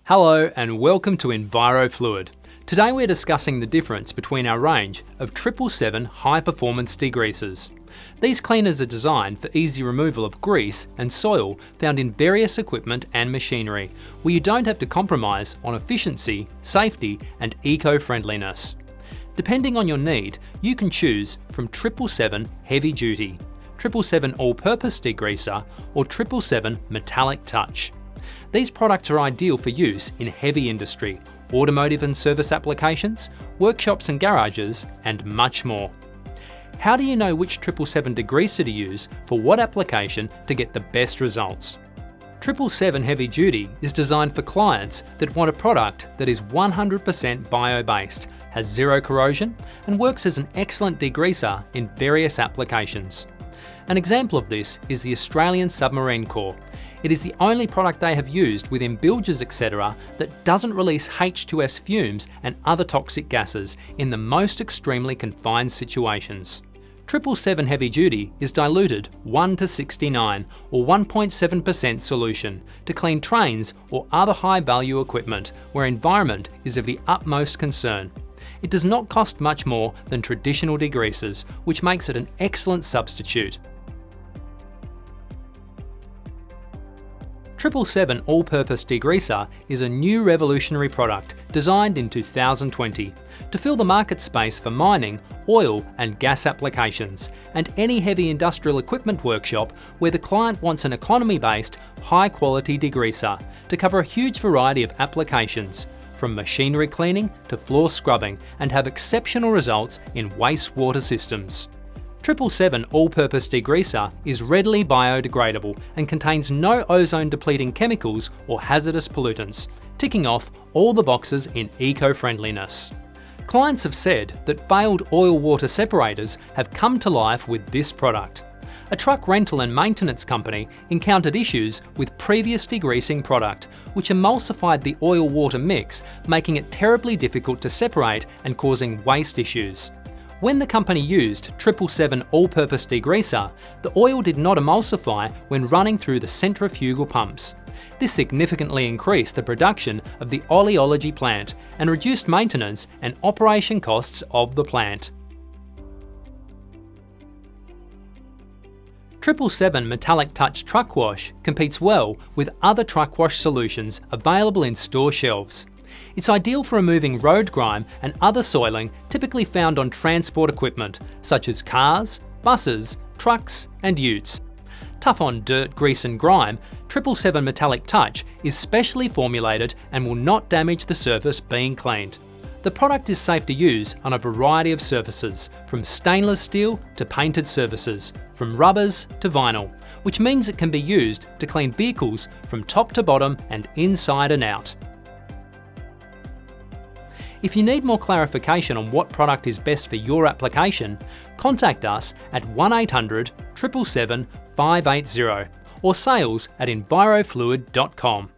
Hello and welcome to EnviroFluid. Today we're discussing the difference between our range of 777 high-performance degreasers. These cleaners are designed for easy removal of grease and soil found in various equipment and machinery, where you don't have to compromise on efficiency, safety and eco-friendliness. Depending on your need, you can choose from 777 Heavy Duty, 777 All Purpose Degreaser or 777 Metallic Touch. These products are ideal for use in heavy industry, automotive and service applications, workshops and garages, and much more. How do you know which 777 degreaser to use for what application to get the best results? 777 Heavy Duty is designed for clients that want a product that is 100% bio-based, has zero corrosion, and works as an excellent degreaser in various applications. An example of this is the Australian Submarine Corps. It is the only product they have used within bilges etc. that doesn't release H2S fumes and other toxic gases in the most extremely confined situations. 777 Heavy Duty is diluted 1:69 or 1.7% solution to clean trains or other high value equipment where environment is of the utmost concern. It does not cost much more than traditional degreasers, which makes it an excellent substitute. 777 All Purpose Degreaser is a new revolutionary product designed in 2020 to fill the market space for mining, oil and gas applications, and any heavy industrial equipment workshop where the client wants an economy-based, high-quality degreaser to cover a huge variety of applications, from machinery cleaning to floor scrubbing, and have exceptional results in wastewater systems. 777 All Purpose Degreaser is readily biodegradable and contains no ozone-depleting chemicals or hazardous pollutants, ticking off all the boxes in eco-friendliness. Clients have said that failed oil-water separators have come to life with this product. A truck rental and maintenance company encountered issues with previous degreasing product, which emulsified the oil-water mix, making it terribly difficult to separate and causing waste issues. When the company used 777 All Purpose Degreaser, the oil did not emulsify when running through the centrifugal pumps. This significantly increased the production of the oleology plant and reduced maintenance and operation costs of the plant. 777 Metallic Touch Truck Wash competes well with other truck wash solutions available in store shelves. It's ideal for removing road grime and other soiling typically found on transport equipment, such as cars, buses, trucks and utes. Tough on dirt, grease and grime, 777 Metallic Touch is specially formulated and will not damage the surface being cleaned. The product is safe to use on a variety of surfaces, from stainless steel to painted surfaces, from rubbers to vinyl, which means it can be used to clean vehicles from top to bottom and inside and out. If you need more clarification on what product is best for your application, contact us at 1800 777 580 or sales@envirofluid.com.